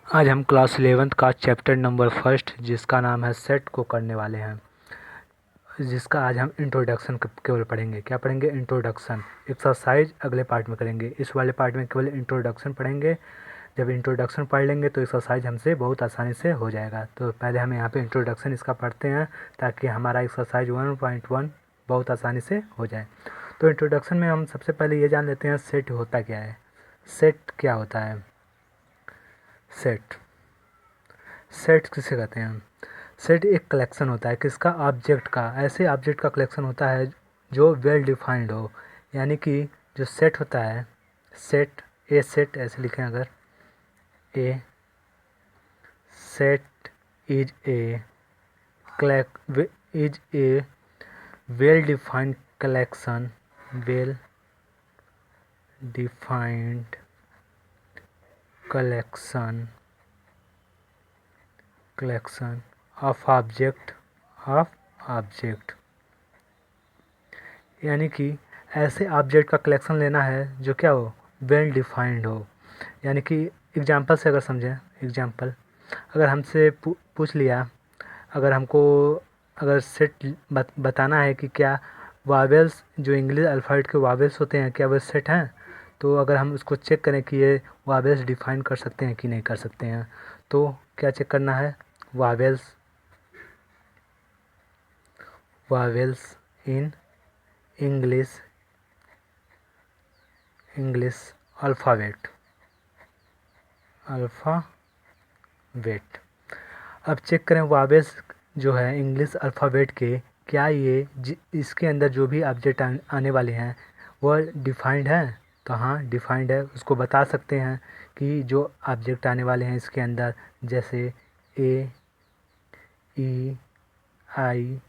आज हम class 11th का चैप्टर नंबर फर्स्ट जिसका नाम है सेट को करने वाले हैं। जिसका आज हम इंट्रोडक्शन केवल पढ़ेंगे। क्या पढ़ेंगे? इंट्रोडक्शन। एक्सरसाइज अगले पार्ट में करेंगे, इस वाले पार्ट में केवल इंट्रोडक्शन पढ़ेंगे। जब इंट्रोडक्शन पढ़ लेंगे तो एक्सरसाइज हमसे बहुत आसानी से हो जाएगा। तो पहले हम यहाँ पे इंट्रोडक्शन इसका पढ़ते हैं ताकि हमारा एक्सरसाइज 1.1 बहुत आसानी से हो जाए। तो इंट्रोडक्शन में हम सबसे पहले ये जान लेते हैं सेट होता क्या है। सेट क्या होता है? सेट सेट किसे कहते हैं? सेट एक कलेक्शन होता है किसका? ऑब्जेक्ट का। ऐसे ऑब्जेक्ट का कलेक्शन होता है जो वेल डिफाइंड हो। यानी कि जो सेट होता है, सेट, ए सेट ऐसे लिखें अगर, a set is a is a well defined collection, well defined collection collection of object. यानी कि ऐसे ऑब्जेक्ट का कलेक्शन लेना है जो क्या हो? वेल डिफाइंड हो। यानी कि एग्जांपल से अगर समझें, एग्जांपल अगर हमसे पूछ लिया, अगर हमको अगर सेट बताना है कि क्या वावेल्स जो इंग्लिश अल्फ़ाबेट के वावेल्स होते हैं क्या वे सेट हैं, तो अगर हम उसको चेक करें कि ये वावेल्स डिफाइन कर सकते हैं कि नहीं कर सकते हैं, तो क्या चेक करना है? Vowels in English alphabet. अब चेक करें वावेल्स जो है इंग्लिश अल्फ़ाबेट के, क्या ये इसके अंदर जो भी ऑब्जेक्ट आने वाले हैं वह डिफाइंड हैं? तो हाँ, डिफाइंड है। उसको बता सकते हैं कि जो ऑब्जेक्ट आने वाले हैं इसके अंदर, जैसे ए, ई, आई,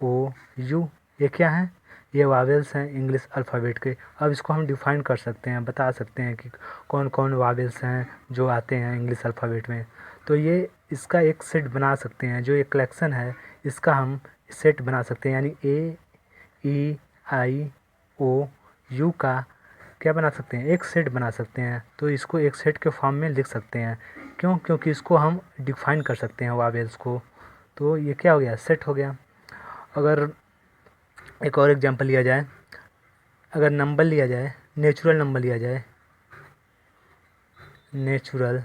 ओ, यू, ये क्या हैं? ये वावेल्स हैं इंग्लिश अल्फ़ाबेट के। अब इसको हम डिफाइन कर सकते हैं, बता सकते हैं कि कौन कौन वावेल्स हैं जो आते हैं इंग्लिश अल्फ़ाबेट में। तो ये इसका एक सेट बना सकते हैं, जो एक कलेक्शन है इसका हम सेट बना सकते हैं। यानी ए, ई, आई, ओ, यू का क्या बना सकते हैं? एक सेट बना सकते हैं। तो इसको एक सेट के फॉर्म में लिख सकते हैं। क्यों? क्योंकि इसको हम डिफाइन कर सकते हैं वावेल्स को। तो ये क्या हो गया? सेट हो गया। अगर एक और एग्जांपल लिया जाए, अगर नंबर लिया जाए, नेचुरल नंबर लिया जाए, नेचुरल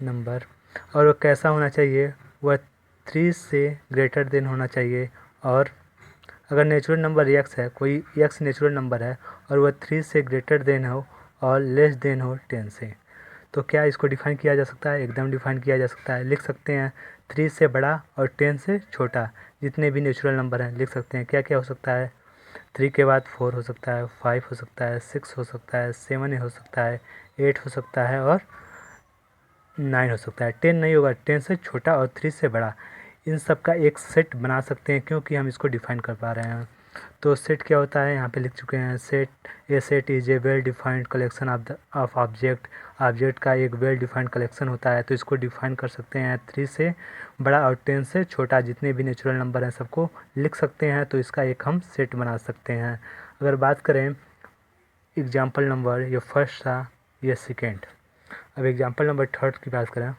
नंबर और वो कैसा होना चाहिए? वह 3 से ग्रेटर देन होना चाहिए। और अगर नेचुरल नंबर एक्स है, कोई एक्स नेचुरल नंबर है और वह 3 से ग्रेटर देन हो और लेस देन हो 10 से, तो क्या इसको डिफाइन किया जा सकता है? एकदम डिफाइन किया जा सकता है। लिख सकते हैं 3 से बड़ा और 10 से छोटा जितने भी नेचुरल नंबर हैं लिख सकते हैं। क्या क्या हो सकता है? 3 के बाद 4 हो सकता है, 5 हो सकता है, 6 हो सकता है, 7 हो सकता है, 8 हो सकता है और 9 हो सकता है। 10 नहीं होगा, 10 से छोटा और 3 से बड़ा। इन सब का एक सेट बना सकते हैं क्योंकि हम इसको डिफाइन कर पा रहे हैं। तो सेट क्या होता है यहाँ पे लिख चुके हैं। Set is a well defined collection of object. Object का एक वेल डिफाइंड कलेक्शन होता है। तो इसको डिफाइन कर सकते हैं 3 से बड़ा और 10 से छोटा जितने भी नेचुरल नंबर हैं सबको लिख सकते हैं। तो इसका एक हम सेट बना सकते हैं। अगर बात करें एग्जाम्पल नंबर, ये फर्स्ट था, ये सेकेंड। अब एग्जाम्पल नंबर थर्ड की बात करें,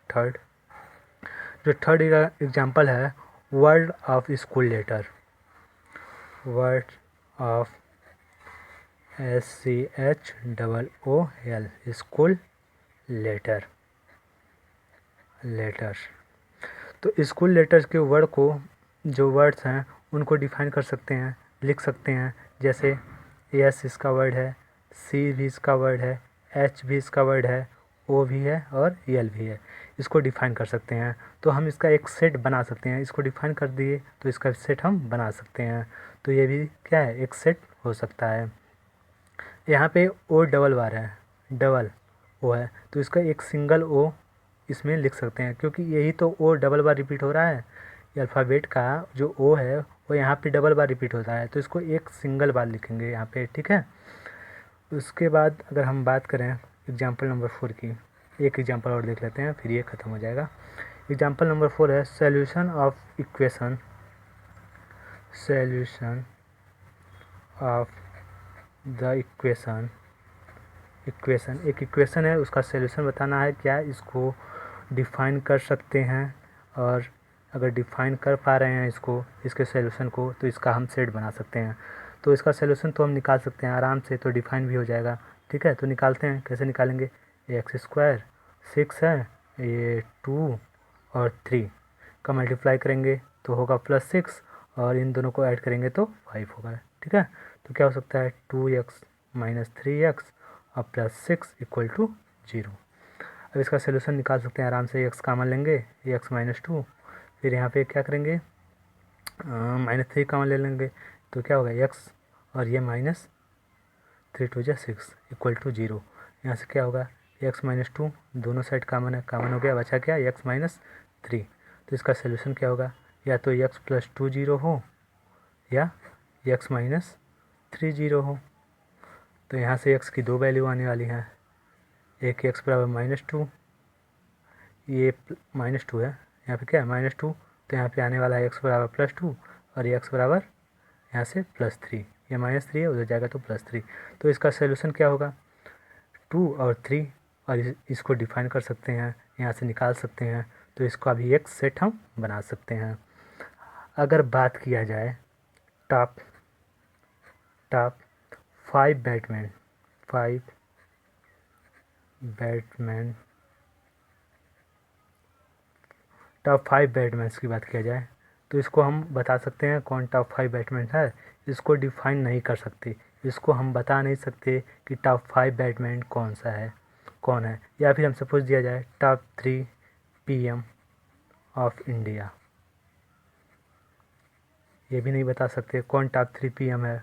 थर्ड जो थर्ड एग्जाम्पल है, word of school letter. Word of SCHOOL, school letter. तो स्कूल लेटर्स के वर्ड को, जो वर्ड्स हैं उनको डिफाइन कर सकते हैं, लिख सकते हैं। जैसे एस इसका वर्ड है, सी भी इसका वर्ड है, एच भी इसका वर्ड है, ओ भी है और एल भी है। इसको डिफाइन कर सकते हैं। तो हम इसका एक सेट बना सकते हैं। इसको डिफाइन कर दिए तो इसका सेट हम बना सकते हैं। तो ये भी क्या है? एक सेट हो सकता है। यहाँ पे ओ डबल बार है, डबल ओ है, तो इसका एक सिंगल ओ इसमें लिख सकते हैं क्योंकि यही तो ओ डबल बार रिपीट हो रहा है। ये अल्फ़ाबेट का जो ओ है वो यहाँ पे डबल बार रिपीट होता है, तो इसको एक सिंगल बार लिखेंगे यहाँ पे, ठीक है। उसके बाद अगर हम बात करें एग्जाम्पल नंबर 4 की, एक एग्जाम्पल और देख लेते हैं फिर ये ख़त्म हो जाएगा। एग्जाम्पल नंबर 4 है solution of equation. Solution of the equation equation, एक इक्वेशन है उसका सॉल्यूशन बताना है, क्या इसको डिफाइन कर सकते हैं, और अगर डिफाइन कर पा रहे हैं इसको, इसके सॉल्यूशन को, तो इसका हम सेट बना सकते हैं। तो इसका सॉल्यूशन तो हम निकाल सकते हैं आराम से, तो डिफाइन भी हो जाएगा। ठीक है, तो निकालते हैं, कैसे निकालेंगे। एक्स स्क्वायर 6 है, ये 2 और 3 का मल्टीप्लाई करेंगे तो होगा +6, और इन दोनों को ऐड करेंगे तो 5 होगा। ठीक है, तो क्या हो सकता है 2x - 3x और +6 = 0। अब इसका सोल्यूशन निकाल सकते हैं आराम से, x कॉमन लेंगे, x - 2, फिर यहाँ पे क्या करेंगे -3 कॉमन ले लेंगे, तो क्या होगा x, और ये -3 × 2 = 6 = 0। यहाँ से क्या होगा x - 2, दोनों साइड कॉमन है, कॉमन हो गया, बचा क्या x - 3। तो इसका सोल्यूशन क्या होगा, या तो x + 2 0 हो, या x - 3 0 हो। तो यहाँ से x की 2 वैल्यू आने वाली हैं, एक x बराबर -2, ये -2 है, यहाँ पे क्या है -2, तो यहाँ पे आने वाला है x बराबर +2, और ये x बराबर यहाँ से +3, ये -3 है, उधर जाएगा तो +3। तो इसका सोल्यूशन क्या होगा 2 और 3, और इसको डिफाइन कर सकते हैं, यहाँ से निकाल सकते हैं, तो इसको अभी एक सेट हम बना सकते हैं। अगर बात किया जाए टॉप 5 बैटमैन टॉप 5 बैटमैन्स की बात किया जाए, तो इसको हम बता सकते हैं कौन टॉप 5 बैटमैन है। इसको डिफाइन नहीं कर सकते, इसको हम बता नहीं सकते कि टॉप 5 बैटमैन कौन सा है, कौन है। या फिर हमसे पूछ दिया जाए टॉप 3 PM ऑफ इंडिया, ये भी नहीं बता सकते कौन टॉप 3 PM है,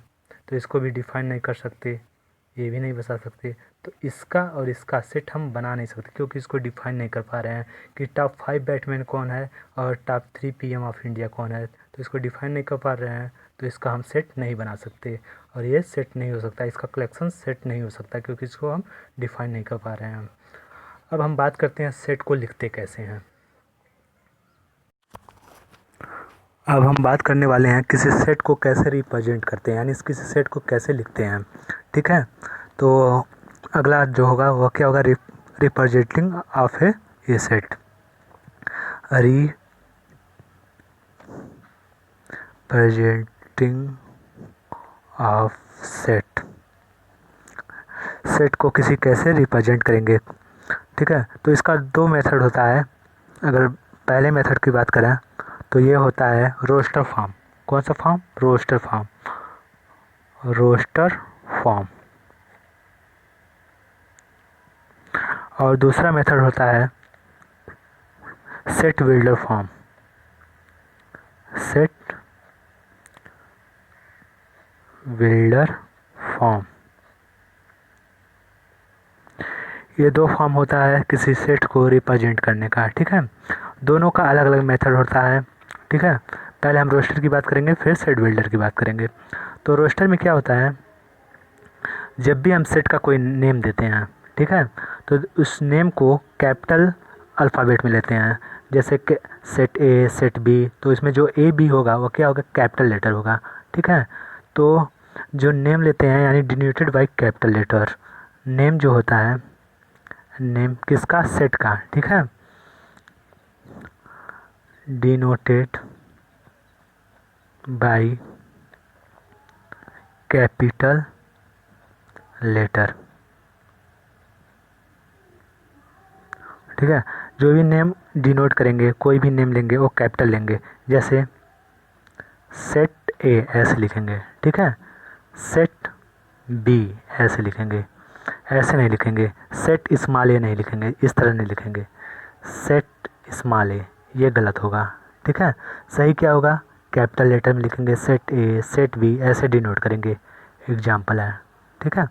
तो इसको भी डिफाइन नहीं कर सकते, ये भी नहीं बता सकते। तो इसका और इसका सेट हम बना नहीं सकते, क्योंकि इसको डिफाइन नहीं कर पा रहे हैं कि टॉप 5 बैटमैन कौन है और टॉप 3 PM ऑफ इंडिया कौन है। तो इसको डिफाइन नहीं कर पा रहे हैं, तो इसका हम सेट नहीं बना सकते, और ये सेट नहीं हो सकता, इसका कलेक्शन सेट नहीं हो सकता, क्योंकि इसको हम डिफाइन नहीं कर पा रहे हैं। अब हम बात करते हैं सेट को लिखते कैसे हैं। अब हम बात करने वाले हैं किसी सेट को कैसे रिप्रेजेंट करते हैं, यानी किसी सेट को कैसे लिखते हैं। ठीक है, तो अगला जो होगा वह क्या होगा, representing of A set. Representing of set, set को किसी कैसे रिप्रेजेंट करेंगे। ठीक है, तो इसका 2 मेथड होता है। अगर पहले मेथड की बात करें तो ये होता है रोस्टर फॉर्म। कौन सा form, roster form, roster form. और दूसरा मेथड होता है set builder form, set builder form. ये 2 फॉर्म होता है किसी सेट को रिप्रेजेंट करने का। ठीक है, दोनों का अलग अलग मेथड होता है। ठीक है, पहले हम रोस्टर की बात करेंगे, फिर सेट बिल्डर की बात करेंगे। तो रोस्टर में क्या होता है, जब भी हम सेट का कोई नेम देते हैं, ठीक है, तो उस नेम को कैपिटल अल्फ़ाबेट में लेते हैं। जैसे कि सेट ए, सेट बी, तो इसमें जो ए बी होगा वो क्या होगा, कैपिटल लेटर होगा। ठीक है, तो जो नेम लेते हैं यानी denoted by capital letter, name जो होता है, नेम किसका, सेट का। ठीक है, डिनोटेड बाय कैपिटल लेटर। ठीक है, जो भी नेम डिनोट करेंगे, कोई भी नेम लेंगे वो कैपिटल लेंगे। जैसे सेट ए ऐसे लिखेंगे, ठीक है, सेट बी ऐसे लिखेंगे, ऐसे नहीं लिखेंगे। सेट स्मॉल ए नहीं लिखेंगे, इस तरह नहीं लिखेंगे, सेट स्मॉल ए, ये गलत होगा। ठीक है, सही क्या होगा, कैपिटल लेटर में लिखेंगे, सेट ए, सेट बी, ऐसे डिनोट करेंगे। एग्जाम्पल है। ठीक है,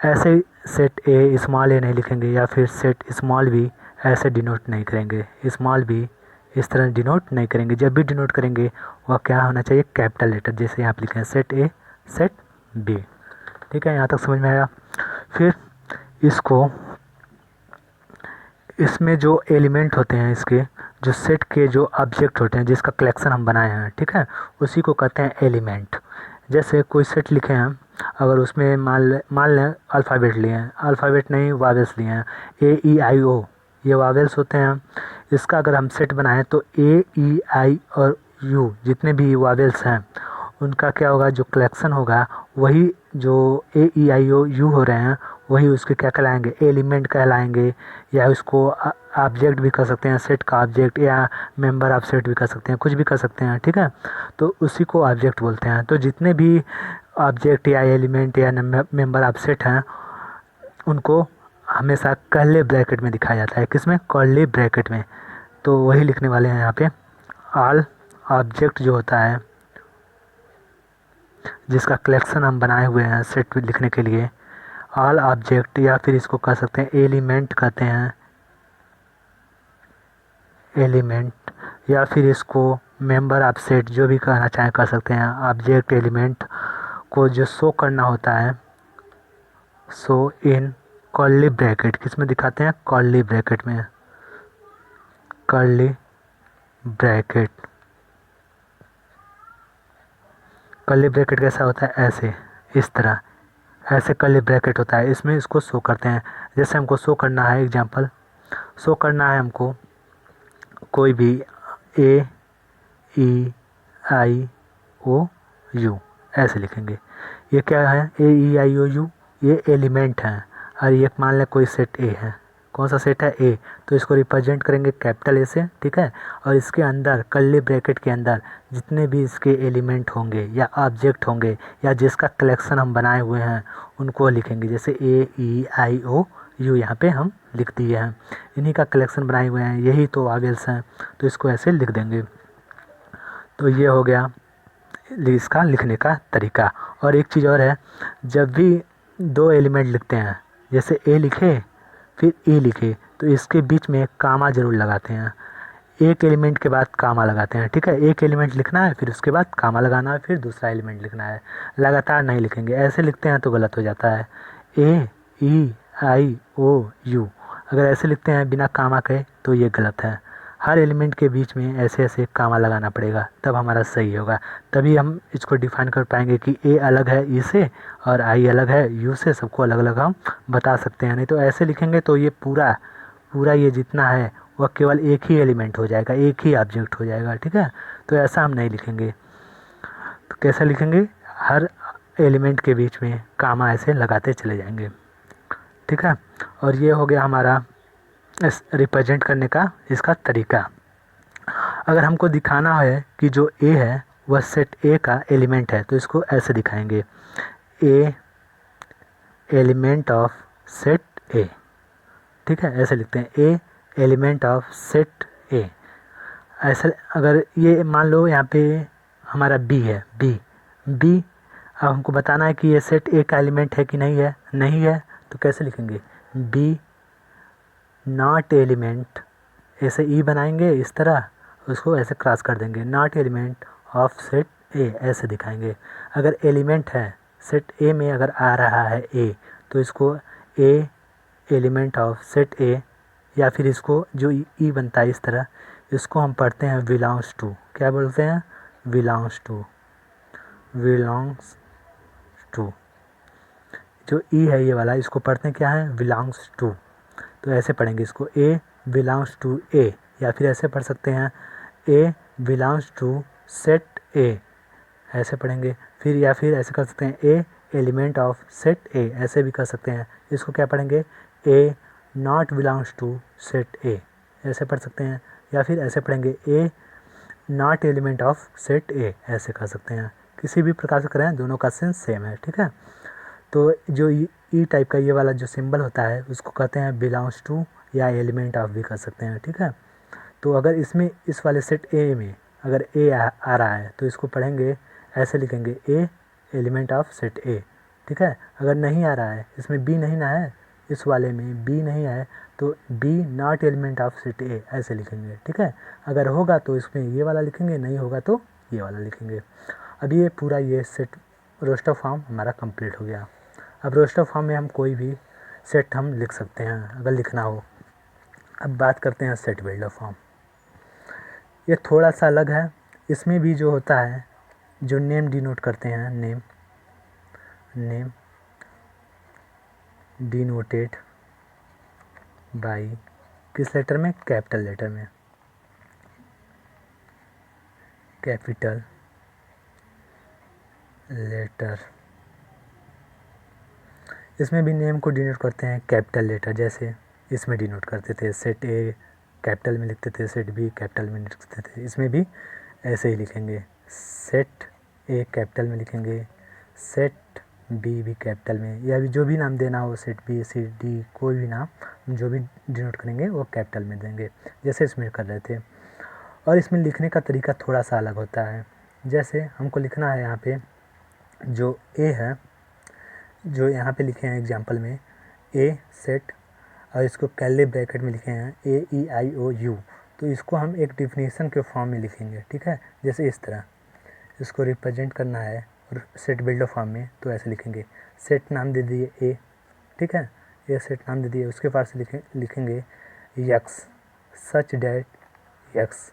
ऐसे सेट ए स्मॉल ए नहीं लिखेंगे, या फिर सेट स्मॉल बी ऐसे डिनोट नहीं करेंगे, स्मॉल बी इस तरह डिनोट नहीं करेंगे। जब भी डिनोट करेंगे वह क्या होना चाहिए, कैपिटल लेटर। जैसे यहाँ पे लिखे हैं सेट ए, सेट बी। ठीक है, यहाँ तक समझ में आया। फिर इसको, इसमें जो एलिमेंट होते हैं, इसके जो सेट के जो ऑब्जेक्ट होते हैं जिसका कलेक्शन हम बनाए हैं, ठीक है, उसी को कहते हैं एलिमेंट। जैसे कोई सेट लिखे हैं, अगर उसमें मान लें अल्फ़ाबेट लिए हैं, अल्फ़ाबेट नहीं वावेल्स लिए हैं, ए ई आई ओ, ये वावेल्स होते हैं। इसका अगर हम सेट बनाएं तो ए ई आई और यू जितने भी वावेल्स हैं उनका क्या होगा, जो कलेक्शन होगा वही जो ए ई आई ओ यू हो रहे हैं वही उसके क्या कहलाएंगे, एलिमेंट कहलाएंगे। या उसको ऑब्जेक्ट भी कर सकते हैं, सेट का ऑब्जेक्ट, या मेंबर ऑफ सेट भी कर सकते हैं, कुछ भी कर सकते हैं, ठीक है। तो उसी को ऑब्जेक्ट बोलते हैं। तो जितने भी ऑब्जेक्ट या एलिमेंट या मेंबर ऑफ सेट हैं उनको हमेशा कर्ली ब्रैकेट में दिखाया जाता है। किसमें? कर्ली ब्रैकेट में। तो वही लिखने वाले हैं यहाँ पे। ऑल ऑब्जेक्ट जो होता है जिसका कलेक्शन हम बनाए हुए हैं सेट लिखने के लिए, ऑल ऑब्जेक्ट, या फिर इसको कह सकते हैं एलिमेंट कहते हैं, एलिमेंट, या फिर इसको मेंबर ऑफ सेट जो भी कहना चाहें कर सकते हैं। ऑब्जेक्ट एलिमेंट को जो शो करना होता है, शो इन कर्ली ब्रैकेट, किस में दिखाते हैं? कर्ली ब्रैकेट में। कर्ली ब्रैकेट, कर्ली ब्रैकेट कैसा होता है? ऐसे, इस तरह, ऐसे कर्ली ब्रैकेट होता है, इसमें इसको शो करते हैं। जैसे हमको शो करना है, एग्जांपल शो करना है हमको कोई भी ए ई आई ओ यू, ऐसे लिखेंगे। ये क्या है? ए ई आई ओ यू, ये एलिमेंट हैं। और ये मान लें कोई सेट ए है, कौन सा सेट है? ए। तो इसको रिप्रेजेंट करेंगे कैपिटल ए से, ठीक है। और इसके अंदर कर्ली ब्रैकेट के अंदर जितने भी इसके एलिमेंट होंगे या ऑब्जेक्ट होंगे या जिसका कलेक्शन हम बनाए हुए हैं उनको लिखेंगे। जैसे ए ई आई ओ यू यहाँ पे हम लिख दिए हैं, इन्हीं का कलेक्शन बनाए हुए हैं, यही तो वावेल्स हैं, तो इसको ऐसे लिख देंगे। तो ये हो गया इसका लिखने का तरीका। और एक चीज़ और है, जब भी दो एलिमेंट लिखते हैं, जैसे ए लिखे फिर ई लिखे, तो इसके बीच में कामा ज़रूर लगाते हैं। एक एलिमेंट के बाद कामा लगाते हैं, ठीक है। एक एलिमेंट लिखना है फिर उसके बाद कामा लगाना है, फिर दूसरा एलिमेंट लिखना है, लगातार नहीं लिखेंगे। ऐसे लिखते हैं तो गलत हो जाता है। ए ई आई ओ यू, अगर ऐसे लिखते हैं बिना कामा के तो ये गलत है। हर एलिमेंट के बीच में ऐसे ऐसे कामा लगाना पड़ेगा, तब हमारा सही होगा। तभी हम इसको डिफाइन कर पाएंगे कि ए अलग है ई से और आई अलग है यू से, सबको अलग अलग हम बता सकते हैं। नहीं तो ऐसे लिखेंगे तो ये पूरा पूरा ये जितना है वह केवल एक ही एलिमेंट हो जाएगा, एक ही ऑब्जेक्ट हो जाएगा, ठीक है। तो ऐसा हम नहीं लिखेंगे। तो कैसा लिखेंगे? हर एलिमेंट के बीच में कामा ऐसे लगाते चले जाएंगे, ठीक है। और ये हो गया हमारा इस रिप्रेजेंट करने का इसका तरीका। अगर हमको दिखाना है कि जो ए है वह सेट ए का एलिमेंट है तो इसको ऐसे दिखाएंगे, ए एलिमेंट ऑफ सेट ए, ठीक है। ऐसे लिखते हैं A element of set A. ऐसे अगर ये मान लो यहाँ पे हमारा बी है, बी बी, अब हमको बताना है कि ये सेट ए का एलिमेंट है कि नहीं है, नहीं है, तो कैसे लिखेंगे? बी नॉट एलिमेंट, ऐसे ई बनाएंगे इस तरह, उसको ऐसे क्रॉस कर देंगे, not element of set A, ऐसे दिखाएंगे। अगर एलिमेंट है सेट ए में, अगर आ रहा है ए, तो इसको ए एलिमेंट ऑफ सेट ए, या फिर इसको जो ई बनता है इस तरह, इसको हम पढ़ते हैं बिलोंग्स टू। क्या बोलते हैं? Belongs to, belongs to. जो ई है ये वाला, इसको पढ़ते हैं क्या है? Belongs to. तो ऐसे पढ़ेंगे इसको, ए बिलोंग्स टू ए, या फिर ऐसे पढ़ सकते हैं A belongs to set A, ऐसे पढ़ेंगे। फिर या फिर ऐसे कर सकते हैं A element of set A, ऐसे भी कर सकते हैं। इसको क्या पढ़ेंगे? A not belongs to set A, ऐसे पढ़ सकते हैं। या फिर ऐसे पढ़ेंगे A not element of set A, ऐसे कर सकते हैं। किसी भी प्रकार से करें, दोनों का सेंस सेम है, ठीक है। तो जो ई टाइप का ये वाला जो सिंबल होता है उसको कहते हैं बिलोंग्स टू, या एलिमेंट ऑफ भी कर सकते हैं, ठीक है। तो अगर इसमें इस वाले सेट ए में अगर ए आ रहा है तो इसको पढ़ेंगे, ऐसे लिखेंगे ए एलिमेंट ऑफ सेट ए, ठीक है। अगर नहीं आ रहा है, इसमें बी नहीं ना है, इस वाले में बी नहीं है, तो B not element of set A, ऐसे लिखेंगे, ठीक है। अगर होगा तो इसमें ये वाला लिखेंगे, नहीं होगा तो ये वाला लिखेंगे। अब ये पूरा ये सेट रोस्टर फॉर्म हमारा कंप्लीट हो गया। अब रोस्टर फॉर्म में हम कोई भी सेट हम लिख सकते हैं अगर लिखना हो। अब बात करते हैं सेट बिल्डर फॉर्म। ये थोड़ा सा अलग है, इसमें भी जो होता है, जो नेम डिनोट करते हैं, नेम नेम डिनोटेड बाई किस लेटर में, कैपिटल लेटर में, कैपिटल लेटर। इसमें भी नेम को डिनोट करते हैं कैपिटल लेटर, जैसे इसमें डिनोट करते थे, सेट ए कैपिटल में लिखते थे, सेट बी कैपिटल में लिखते थे, इसमें भी ऐसे ही लिखेंगे, सेट ए कैपिटल में लिखेंगे, सेट बी भी कैपिटल में, या भी जो भी नाम देना हो, सेट बी सी डी कोई भी नाम जो भी डिनोट करेंगे वो कैपिटल में देंगे, जैसे इसमें कर रहे थे। और इसमें लिखने का तरीका थोड़ा सा अलग होता है। जैसे हमको लिखना है यहाँ पे जो ए है, जो यहाँ पे लिखे हैं एग्जाम्पल में ए सेट, और इसको कैले ब्रैकेट में लिखे हैं AEIOU, तो इसको हम एक डिफिनीशन के फॉर्म में लिखेंगे, ठीक है। जैसे इस तरह इसको रिप्रेजेंट करना है और सेट बिल्डर फॉर्म में, तो ऐसे लिखेंगे, सेट नाम दे दिए ए, ठीक है, ये सेट नाम दे दिए, उसके पास लिखेंगे यक्स सच डैट यक्स,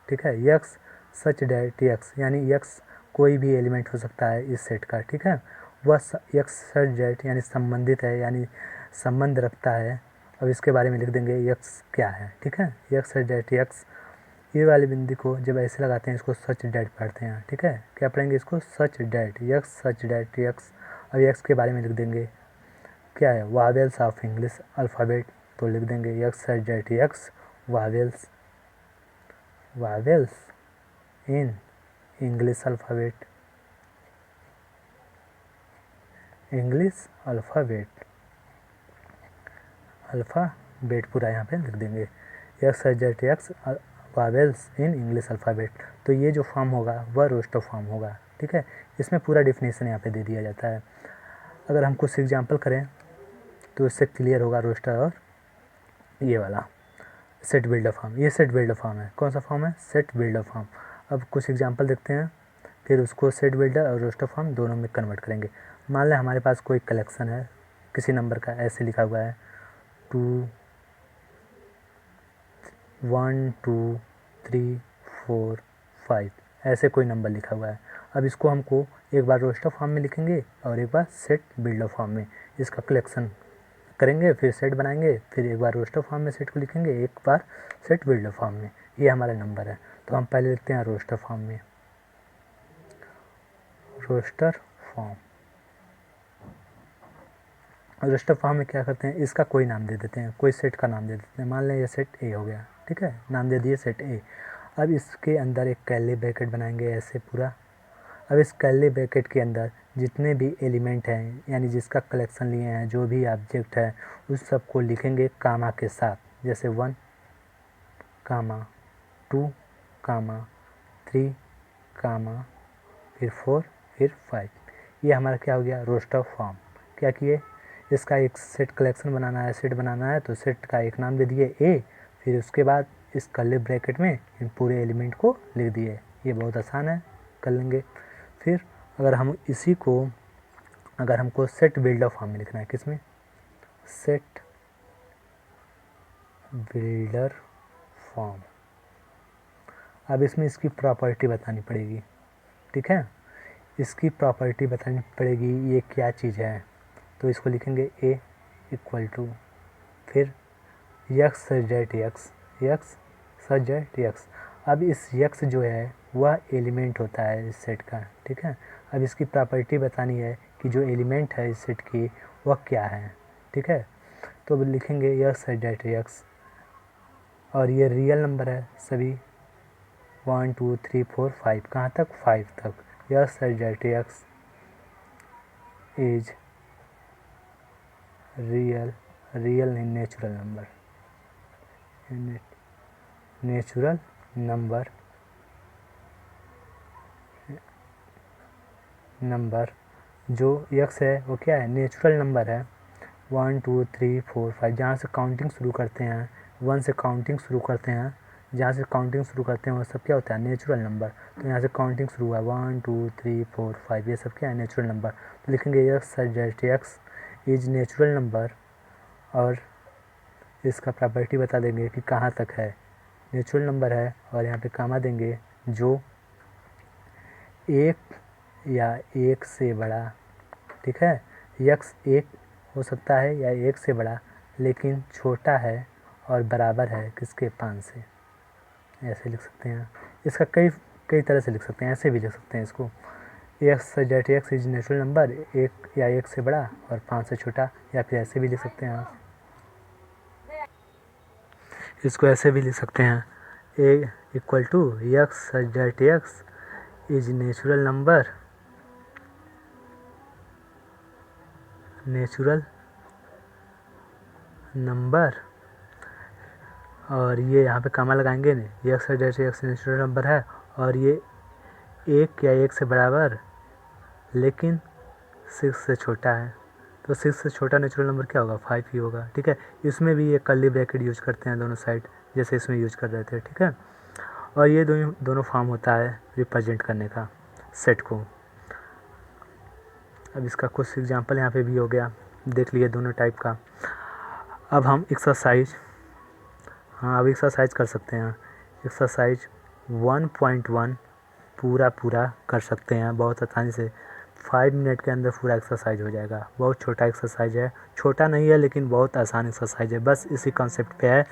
ठीक है, यक्स सच डैट यक्स, यानी यक्स कोई भी एलिमेंट हो सकता है इस सेट का, ठीक है, वह यक्स सच डैट यानी संबंधित है, यानी संबंध रखता है। अब इसके बारे में लिख देंगे यक्स क्या है, ठीक है, यक्स सच डैट यक्स, ये वाली बिंदी को जब ऐसे लगाते हैं इसको सच डैट पढ़ते हैं, ठीक है, क्या पढ़ेंगे इसको, सच that x such that x. और यक्स के बारे में लिख देंगे क्या है, वावेल्स ऑफ इंग्लिश अल्फ़ाबेट, तो लिख देंगे x such that x vowels, vowels in English alphabet, English alphabet, alphabet पूरा यहाँ पे लिख देंगे, x such that x vowels in English alphabet. तो ये जो फॉर्म होगा वह रोस्टर फॉर्म होगा, ठीक है, इसमें पूरा डिफिनेशन यहाँ पे दे दिया जाता है। अगर हम कुछ एग्जांपल करें तो इससे क्लियर होगा रोस्टर और ये वाला सेट बिल्डर फॉर्म। ये सेट बिल्डर फॉर्म है, कौन सा फॉर्म है, सेट बिल्डर फॉर्म। अब कुछ एग्जांपल देखते हैं, फिर उसको सेट बिल्डर और रोस्टर फॉर्म दोनों में कन्वर्ट करेंगे। मान लें हमारे पास कोई कलेक्शन है किसी नंबर का, ऐसे लिखा हुआ है 2 1 2 3 4 5, ऐसे कोई नंबर लिखा हुआ है। अब इसको हमको एक बार रोस्टर फॉर्म में लिखेंगे और एक बार सेट बिल्डर फॉर्म में, इसका कलेक्शन करेंगे, फिर सेट बनाएंगे, फिर एक बार रोस्टर फॉर्म में सेट को लिखेंगे, एक बार सेट बिल्डर फॉर्म में। ये हमारा नंबर है, तो हम पहले लिखते हैं रोस्टर फॉर्म में, रोस्टर फॉर्म। रोस्टर फॉर्म में क्या करते हैं, इसका कोई नाम दे देते हैं, कोई सेट का नाम दे देते हैं, मान लें ये सेट ए हो गया, ठीक है, नाम दे दिए सेट ए। अब इसके अंदर एक कर्ली ब्रैकेट बनाएंगे ऐसे पूरा। अब इस कर्ली ब्रैकेट के अंदर जितने भी एलिमेंट हैं, यानी जिसका कलेक्शन लिए हैं, जो भी ऑब्जेक्ट है, उस सब को लिखेंगे कामा के साथ, जैसे 1 कामा 2 कामा 3 कामा फिर 4 फिर 5। ये हमारा क्या हो गया, रोस्टर फॉर्म। क्या किए, इसका एक सेट कलेक्शन बनाना है, सेट बनाना है, तो सेट का एक नाम दे दिए ए, फिर उसके बाद इस कर्ली ब्रैकेट में इन पूरे एलिमेंट को लिख दिए। ये बहुत आसान है, कर लेंगे। फिर अगर हम इसी को, अगर हमको सेट बिल्डर फॉर्म में लिखना है, किसमें, सेट बिल्डर फॉर्म। अब इसमें इसकी प्रॉपर्टी बतानी पड़ेगी, ठीक है, इसकी प्रॉपर्टी बतानी पड़ेगी, ये क्या चीज़ है। तो इसको लिखेंगे ए इक्वल टू, फिर x such that x, x such that x. अब इस यक्स जो है वह एलिमेंट होता है इस सेट का, ठीक है। अब इसकी प्रॉपर्टी बतानी है कि जो एलिमेंट है इस सेट की वह क्या है, ठीक है। तो अब लिखेंगे यक्स सच डैट यक्स, और ये रियल नंबर है सभी, 1 2 3 4 5, कहाँ तक, 5 तक। X such that x is real, real नहीं natural number, natural number, number जो यक्स है वो क्या है, नेचुरल नंबर है। 1 2 3 4 5, जहाँ से काउंटिंग शुरू करते हैं, 1 से काउंटिंग शुरू करते हैं, जहाँ से काउंटिंग शुरू करते हैं वो सब क्या होता है, नेचुरल नंबर। तो यहाँ से काउंटिंग शुरू हुआ 1 2 3 4 5, ये सब क्या है, नेचुरल नंबर। तो लिखेंगे x such that x is natural number, और इसका प्रॉपर्टी बता देंगे कि कहाँ तक है, नेचुरल नंबर है, और यहाँ पे कामा देंगे जो एक या एक से बड़ा, ठीक है। यक्स 1 हो सकता है या 1 से बड़ा, लेकिन छोटा है और बराबर है किसके, 5 से। ऐसे लिख सकते हैं। इसका कई कई तरह से लिख सकते हैं, ऐसे भी लिख सकते हैं इसको, x that x is natural number, 1 या 1 से बड़ा और 5 से छोटा, या फिर ऐसे भी लिख सकते हैं आप, इसको ऐसे भी लिख सकते हैं, A equal to x that x is natural number, और ये यहाँ पे कॉमा लगाएंगे नहीं, x that x natural number है और ये 1 या 1 से बराबर लेकिन 6 से छोटा है, तो 6 से छोटा नेचुरल नंबर क्या होगा, 5 ही होगा। ठीक है, इसमें भी ये कर्ली ब्रैकेट यूज करते हैं दोनों साइड, जैसे इसमें यूज कर रहे थे। ठीक है, और ये दोनों फॉर्म होता है रिप्रेजेंट करने का सेट को। अब इसका कुछ एग्जांपल यहाँ पे भी हो गया, देख लिए दोनों टाइप का। अब हम एक्सरसाइज कर सकते हैं। एक्सरसाइज 1.1 पूरा कर सकते हैं बहुत आसानी से, 5 मिनट के अंदर पूरा एक्सरसाइज हो जाएगा। बहुत छोटा एक्सरसाइज है, छोटा नहीं है लेकिन बहुत आसान एक्सरसाइज है, बस इसी कॉन्सेप्ट पे है।